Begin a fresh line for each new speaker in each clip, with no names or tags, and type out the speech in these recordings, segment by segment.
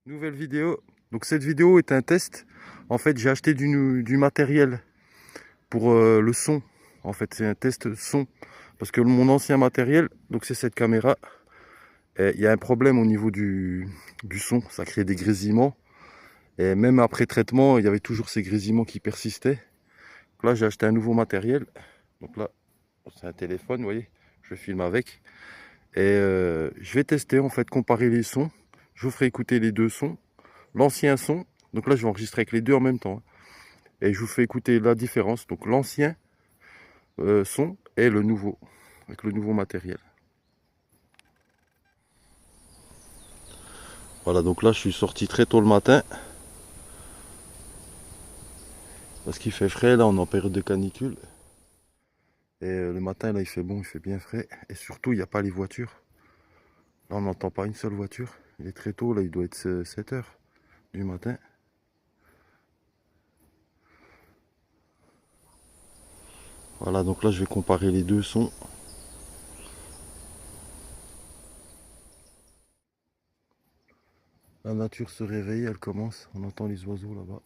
Nouvelle vidéo. Donc cette vidéo est un test. En fait, j'ai acheté du matériel pour le son. En fait, c'est un test son. Parce que mon ancien matériel, donc c'est cette caméra, il y a un problème au niveau du son. Ça crée des grésillements. Et même après traitement, il y avait toujours ces grésillements qui persistaient. Donc là, j'ai acheté un nouveau matériel. Donc là, c'est un téléphone, vous voyez. Je filme avec. Et je vais tester, en fait, comparer les sons. Je vous ferai écouter les deux sons. L'ancien son, donc là je vais enregistrer avec les deux en même temps, hein. Et je vous fais écouter la différence, donc l'ancien son et le nouveau, avec le nouveau matériel. Voilà, donc là je suis sorti très tôt le matin, parce qu'il fait frais, là on est en période de canicule. Et le matin là il fait bon, il fait bien frais, et surtout il n'y a pas les voitures. Là on n'entend pas une seule voiture, il est très tôt, là il doit être 7 heures du matin. Voilà, donc là je vais comparer les deux sons. La nature se réveille, elle commence, on entend les oiseaux là-bas.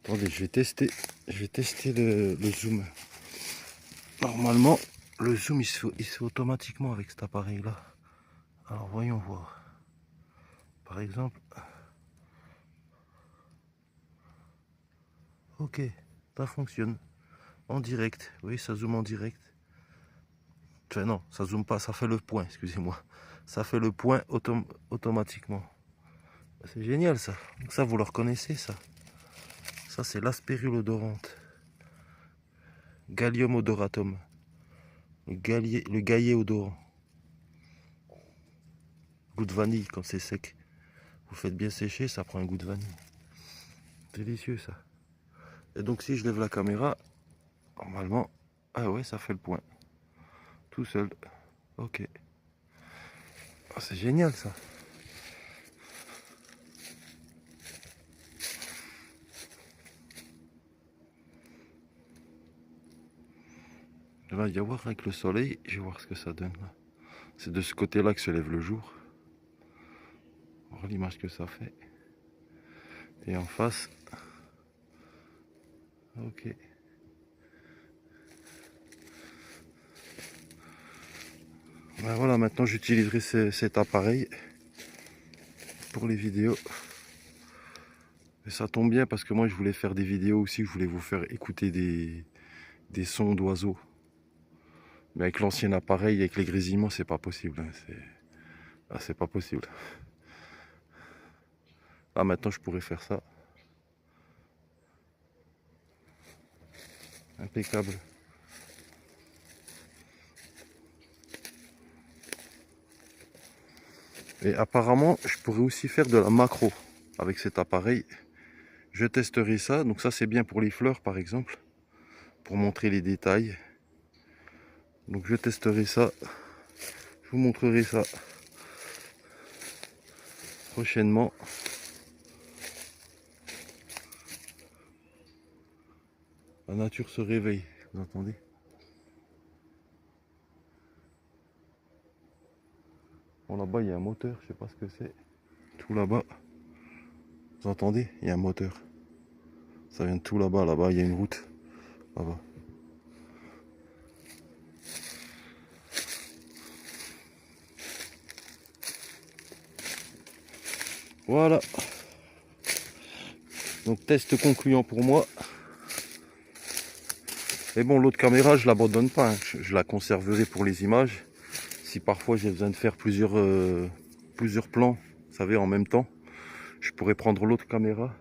Attendez, je vais tester le zoom. Normalement, le zoom il se fait automatiquement avec cet appareil là. Alors voyons voir. Par exemple, ok, ça fonctionne en direct. Oui, ça zoome en direct. Enfin non, ça zoome pas, ça fait le point, excusez-moi. Ça fait le point automatiquement. C'est génial ça. Donc ça vous le reconnaissez ça. Ça c'est l'aspérule odorante. Gallium odoratum. Le gaillet odorant. Goût de vanille quand c'est sec. Vous faites bien sécher, ça prend un goût de vanille. Délicieux ça. Et donc si je lève la caméra, normalement, ah ouais, ça fait le point. Tout seul. Ok. Ah, c'est génial ça. Là, il y a voir avec le soleil, je vais voir ce que ça donne. C'est de ce côté-là que se lève le jour. Voir l'image que ça fait. Et en face. Ok. Ben voilà, maintenant j'utiliserai cet appareil pour les vidéos. Et ça tombe bien parce que moi je voulais faire des vidéos aussi, je voulais vous faire écouter des sons d'oiseaux. Mais avec l'ancien appareil, avec les grésillements, c'est pas possible, hein. C'est pas possible. Là maintenant je pourrais faire ça. Impeccable. Et apparemment, je pourrais aussi faire de la macro avec cet appareil. Je testerai ça. Donc ça, c'est bien pour les fleurs, par exemple, pour montrer les détails. Donc je testerai ça. Je vous montrerai ça prochainement. La nature se réveille, vous entendez? Bon, là-bas, il y a un moteur, je sais pas ce que c'est. Tout là-bas, vous entendez? Il y a un moteur. Ça vient de tout là-bas. Là-bas, il y a une route. Là-bas. Voilà. Donc test concluant pour moi. Et bon, l'autre caméra, je l'abandonne pas, hein. Je la conserverai pour les images. Si parfois j'ai besoin de faire plusieurs plans, vous savez, en même temps, je pourrais prendre l'autre caméra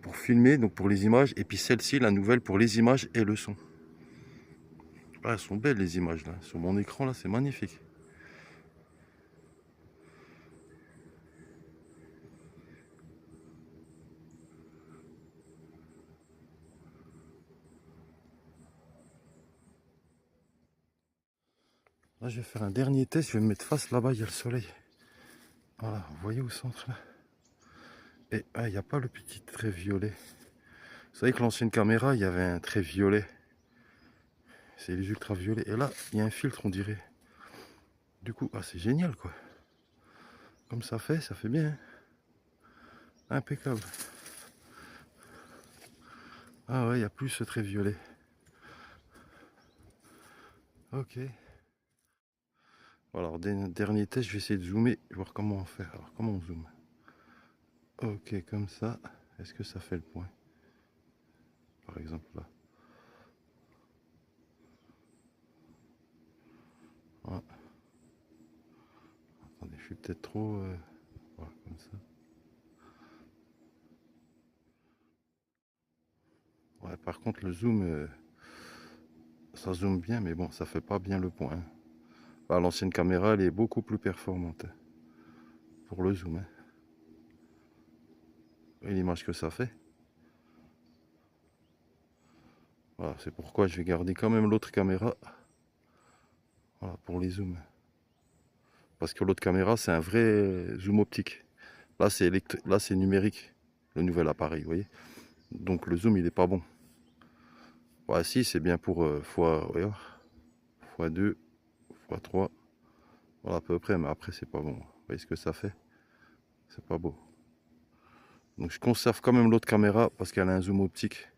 pour filmer, donc pour les images, et puis celle-ci, la nouvelle, pour les images et le son. Ah, elles sont belles les images là, sur mon écran là, c'est magnifique. Là, je vais faire un dernier test. Je vais me mettre face là-bas, il y a le soleil. Voilà, vous voyez au centre là. Et il n'y a pas le petit trait violet. Vous savez que l'ancienne caméra, il y avait un trait violet. C'est les ultraviolets. Et là, il y a un filtre, on dirait. Du coup, c'est génial quoi. Comme ça fait bien. Hein. Impeccable. Ah ouais, il n'y a plus ce trait violet. Ok. Voilà, alors dernier test, je vais essayer de zoomer, voir comment on fait. Alors comment on zoome? Ok, comme ça. Est-ce que ça fait le point? Par exemple là. Ouais. Attendez, je suis peut-être trop... Voilà, comme ça. Ouais, par contre le zoom, ça zoome bien, mais bon, ça fait pas bien le point. Hein. Bah, l'ancienne caméra, elle est beaucoup plus performante hein, pour le zoom. Hein. Et l'image que ça fait. Voilà, c'est pourquoi je vais garder quand même l'autre caméra. Voilà, pour les zooms. Parce que l'autre caméra, c'est un vrai zoom optique. Là, c'est numérique, le nouvel appareil, vous voyez. Donc le zoom, il est pas bon. Ouais, si, c'est bien pour x2, x3. Voilà, à peu près, mais après, c'est pas bon. Vous voyez ce que ça fait? C'est pas beau. Donc je conserve quand même l'autre caméra parce qu'elle a un zoom optique.